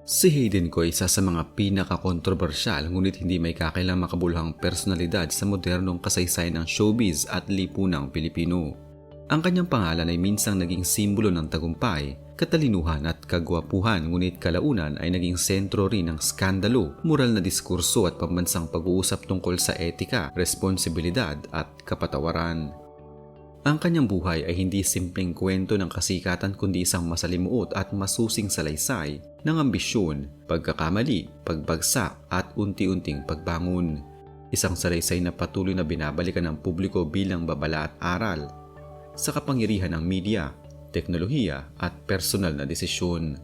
Si Hayden ko ay isa sa mga pinaka-kontrobersyal ngunit hindi may kakailang makabuluhang personalidad sa modernong kasaysayan ng showbiz at lipunang Pilipino. Ang kanyang pangalan ay minsang naging simbolo ng tagumpay, katalinuhan at kagwapuhan ngunit kalaunan ay naging sentro rin ng skandalo, moral na diskurso at pambansang pag-uusap tungkol sa etika, responsibilidad at kapatawaran. Ang kanyang buhay ay hindi simpleng kwento ng kasikatan kundi isang masalimuot at masusing salaysay ng ambisyon, pagkakamali, pagbagsak at unti-unting pagbangon. Isang salaysay na patuloy na binabalikan ng publiko bilang babala at aral sa kapangyarihan ng media, teknolohiya at personal na desisyon.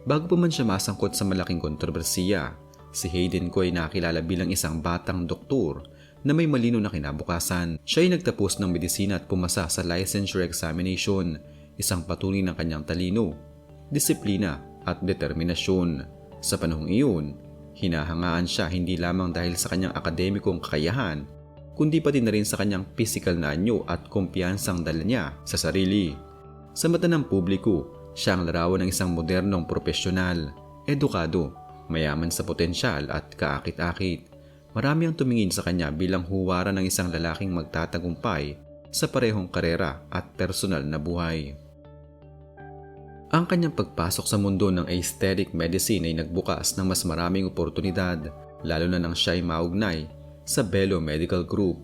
Bago pa man siya masangkot sa malaking kontrobersiya, si Hayden ko ay nakilala bilang isang batang doktor na may malinaw na kinabukasan. Siya ay nagtapos ng medisina at pumasa sa licensure examination, isang patunay ng kanyang talino, disiplina at determinasyon. Sa panahong iyon, hinahangaan siya hindi lamang dahil sa kanyang akademikong kakayahan, kundi pati na rin sa kanyang physical na anyo at kumpiyansang dala niya sa sarili. Sa mata ng publiko, siya ang larawan ng isang modernong profesional, edukado, mayaman sa potensyal at kaakit-akit. Marami ang tumingin sa kanya bilang huwaran ng isang lalaking magtatagumpay sa parehong karera at personal na buhay. Ang kanyang pagpasok sa mundo ng aesthetic medicine ay nagbukas ng mas maraming oportunidad, lalo na nang siya ay maugnay sa Bello Medical Group,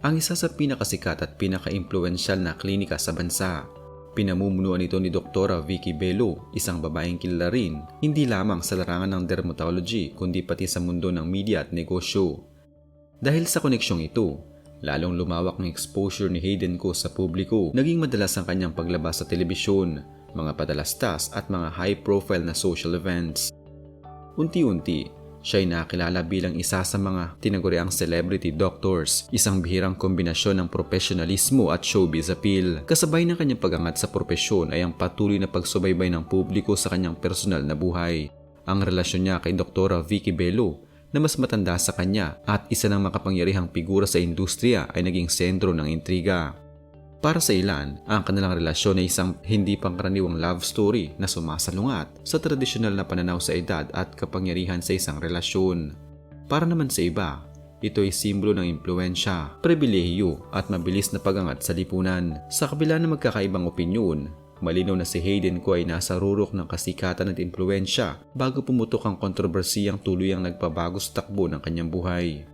ang isa sa pinakasikat at pinaka-impluensyal na klinika sa bansa. Pinamumunuan ito ni Dr. Vicky Bello, isang babaeng kilala rin, hindi lamang sa larangan ng dermatology kundi pati sa mundo ng media at negosyo. Dahil sa koneksyong ito, lalong lumawak ng exposure ni Hayden ko sa publiko. Naging madalas ang kanyang paglabas sa telebisyon, mga padalastas at mga high-profile na social events. Unti-unti, siya ay nakilala bilang isa sa mga tinaguriang celebrity doctors, isang bihirang kombinasyon ng profesionalismo at showbiz appeal. Kasabay ng kanyang pag-angat sa propesyon ay ang patuloy na pagsubaybay ng publiko sa kanyang personal na buhay. Ang relasyon niya kay Dr. Vicky Bello, na mas matanda sa kanya at isa ng makapangyarihang figura sa industriya, ay naging sentro ng intriga. Para sa ilan, ang kanilang relasyon ay isang hindi pangkaraniwang love story na sumasalungat sa tradisyonal na pananaw sa edad at kapangyarihan sa isang relasyon. Para naman sa iba, ito ay simbolo ng impluensya, pribilehiyo at mabilis na pag-angat sa lipunan. Sa kabila ng magkakaibang opinyon, malinaw na si Hayden ko ay nasa rurok ng kasikatan at impluensya bago pumutok ang kontrobersiyang tuluyang nagpabago sa takbo ng kanyang buhay.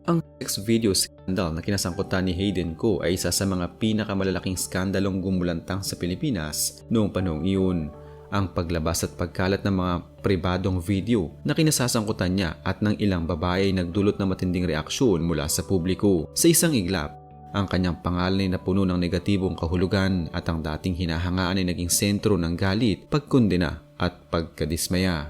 Ang sex video scandal na kinasangkutan ni Hayden ko ay isa sa mga pinakamalalaking skandalong gumulantang sa Pilipinas noong panahong iyon. Ang paglabas at pagkalat ng mga pribadong video na kinasasangkutan niya at ng ilang babae ay nagdulot ng matinding reaksyon mula sa publiko. Sa isang iglap, ang kanyang pangalan ay napuno ng negatibong kahulugan at ang dating hinahangaan ay naging sentro ng galit, pagkondena at pagkadismaya.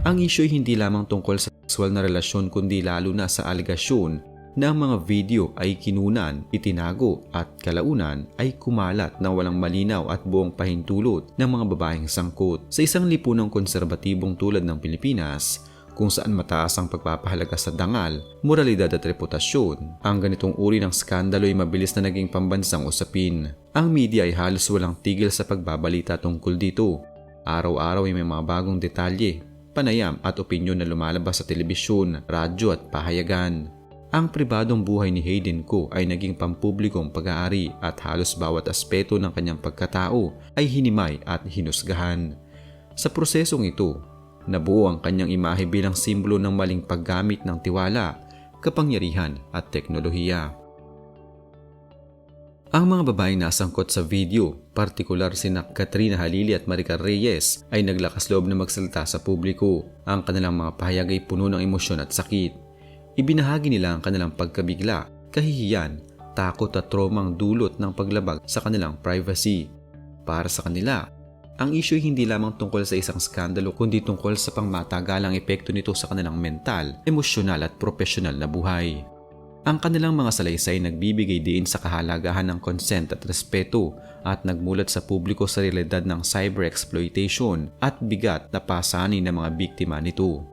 Ang issue ay hindi lamang tungkol sa sexual na relasyon kundi lalo na sa alegasyon na ang mga video ay kinunan, itinago at kalaunan ay kumalat na walang malinaw at buong pahintulot ng mga babaeng sangkot. Sa isang lipunang konserbatibong tulad ng Pilipinas, kung saan mataas ang pagpapahalaga sa dangal, moralidad at reputasyon, ang ganitong uri ng skandalo ay mabilis na naging pambansang usapin. Ang media ay halos walang tigil sa pagbabalita tungkol dito. Araw-araw ay may mga bagong detalye, panayam at opinyon na lumalabas sa telebisyon, radyo at pahayagan. Ang pribadong buhay ni Hayden ko ay naging pampublikong pag-aari at halos bawat aspeto ng kanyang pagkatao ay hinimay at hinusgahan. Sa prosesong ito, nabuo ang kanyang imahe bilang simbolo ng maling paggamit ng tiwala, kapangyarihan at teknolohiya. Ang mga babaeng nasangkot sa video, partikular sina Katrina Halili at Maricar Reyes, ay naglakas loob na magsalita sa publiko. Ang kanilang mga pahayag ay puno ng emosyon at sakit. Ibinahagi nila ang kanilang pagkabigla, kahihiyan, takot at traumang dulot ng paglabag sa kanilang privacy. Para sa kanila, ang issue ay hindi lamang tungkol sa isang skandalo kundi tungkol sa pangmatagalang epekto nito sa kanilang mental, emosyonal at profesional na buhay. Ang kanilang mga salaysay nagbibigay diin sa kahalagahan ng consent at respeto at nagmulat sa publiko sa realidad ng cyber exploitation at bigat na pasanin ng mga biktima nito.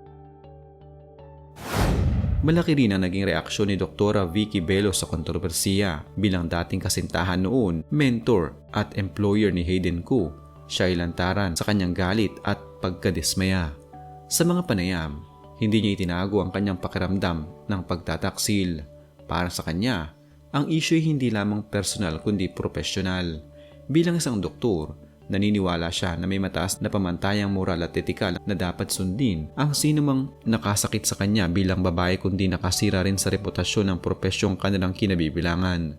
Malaki rin ang naging reaksyon ni Dr. Vicky Bello sa kontrobersiya. Bilang dating kasintahan noon, mentor at employer ni Hayden Koo, siya ay lantaran sa kanyang galit at pagkadismaya. Sa mga panayam, hindi niya itinago ang kanyang pakiramdam ng pagtataksil. Para sa kanya, ang issue ay hindi lamang personal kundi profesional. Bilang isang doktor, naniniwala siya na may mataas na pamantayang moral at etikal na dapat sundin ang sinumang nakasakit sa kanya bilang babae kundi nakasira rin sa reputasyon ng profesyong kanilang kinabibilangan.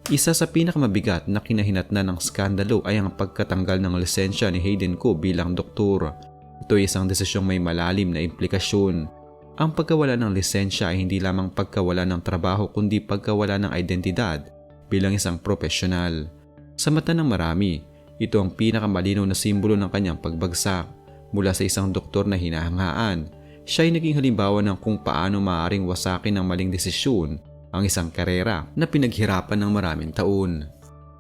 Isa sa pinakamabigat na kinahinatnan ng skandalo ay ang pagkatanggal ng lisensya ni Hayden Koo bilang doktor. Ito ay isang desisyong may malalim na implikasyon. Ang pagkawala ng lisensya ay hindi lamang pagkawala ng trabaho kundi pagkawala ng identidad bilang isang profesional. Sa mata ng marami, ito ang pinakamalinaw na simbolo ng kanyang pagbagsak. Mula sa isang doktor na hinahangaan, siya ay naging halimbawa ng kung paano maaaring wasakin ng maling desisyon ang isang karera na pinaghirapan ng maraming taon.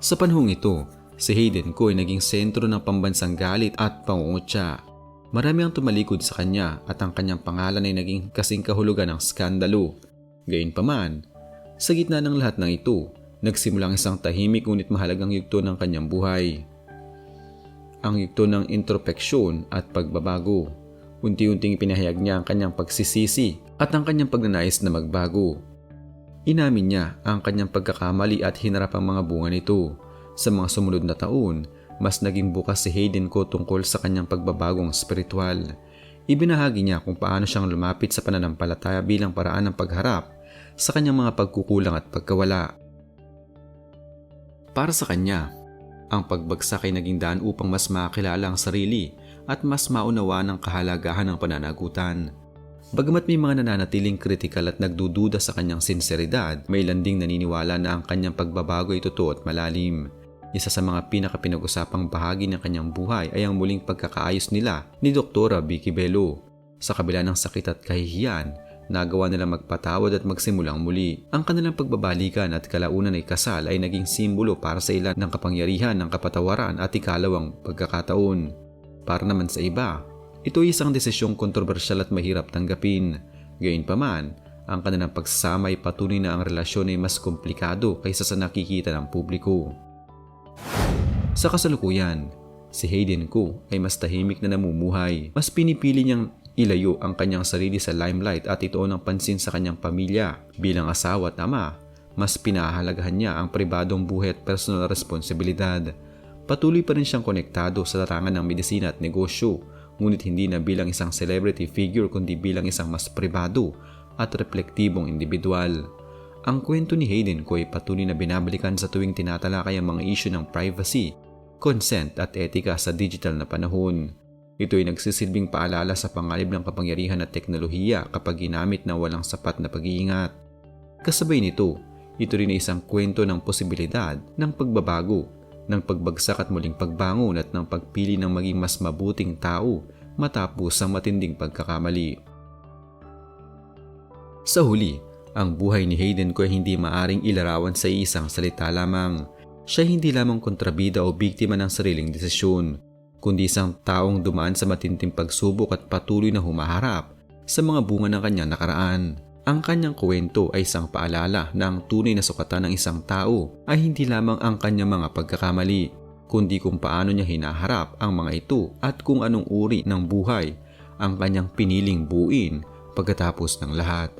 Sa panahong ito, si Hayden Koo ay naging sentro ng pambansang galit at pangungutya. Marami ang tumalikod sa kanya at ang kanyang pangalan ay naging kasing kahulugan ng skandalo. Gayunpaman, sa gitna ng lahat ng ito, nagsimulang isang tahimik ngunit mahalagang yugto ng kanyang buhay. Ang yugto ng introspeksyon at pagbabago. Unti-unting ipinahayag niya ang kanyang pagsisisi at ang kanyang pagnanais na magbago. Inamin niya ang kanyang pagkakamali at hinarap ang mga bunga nito. Sa mga sumunod na taon, mas naging bukas si Hayden Koo tungkol sa kanyang pagbabagong spiritual. Ibinahagi niya kung paano siyang lumapit sa pananampalataya bilang paraan ng pagharap sa kanyang mga pagkukulang at pagkawala. Para sa kanya, ang pagbagsak ay naging daan upang mas makilala ang sarili at mas maunawa ng kahalagahan ng pananagutan. Bagamat may mga nananatiling kritikal at nagdududa sa kanyang sinseridad, may ilan ding naniniwala na ang kanyang pagbabago ay totoo at malalim. Isa sa mga pinakapinag-usapang bahagi ng kanyang buhay ay ang muling pagkakaayos nila ni Dr. Vicky Bello. Sa kabila ng sakit at kahihiyan, nagawa nila magpatawad at magsimulang muli. Ang kanilang pagbabalikan at kalaunan ay kasal ay naging simbolo para sa ilan ng kapangyarihan ng kapatawaran at ikalawang pagkakataon. Para naman sa iba, ito ay isang desisyong kontrobersyal at mahirap tanggapin. Gayunpaman, ang kanilang pagsasama ay patunay na ang relasyon ay mas komplikado kaysa sa nakikita ng publiko. Sa kasalukuyan, si Hayden Koo ay mas tahimik na namumuhay. Mas pinipili niyang ilayo ang kanyang sarili sa limelight at ituon ng pansin sa kanyang pamilya. Bilang asawa at ama, mas pinahahalagahan niya ang pribadong buhay at personal responsibilidad. Patuloy pa rin siyang konektado sa larangan ng medisina at negosyo, ngunit hindi na bilang isang celebrity figure kundi bilang isang mas pribado at reflektibong individual. Ang kwento ni Hayden Koo ay patuloy na binabalikan sa tuwing tinatalakay ang mga issue ng privacy, consent at etika sa digital na panahon. Ito ay nagsisilbing paalala sa panganib ng kapangyarihan at teknolohiya kapag ginamit na walang sapat na pag-iingat. Kasabay nito, ito rin ay isang kwento ng posibilidad ng pagbabago, ng pagbagsak at muling pagbangon at ng pagpili ng maging mas mabuting tao matapos ang matinding pagkakamali. Sa huli, ang buhay ni Hayden Koo ay hindi maaring ilarawan sa isang salita lamang. Siya hindi lamang kontrabida o biktima ng sariling desisyon, kundi isang taong dumaan sa matinding pagsubok at patuloy na humaharap sa mga bunga ng kanyang nakaraan. Ang kanyang kwento ay isang paalala na ang tunay na sukatan ng isang tao ay hindi lamang ang kanyang mga pagkakamali, kundi kung paano niya hinaharap ang mga ito at kung anong uri ng buhay ang kanyang piniling buuin pagkatapos ng lahat.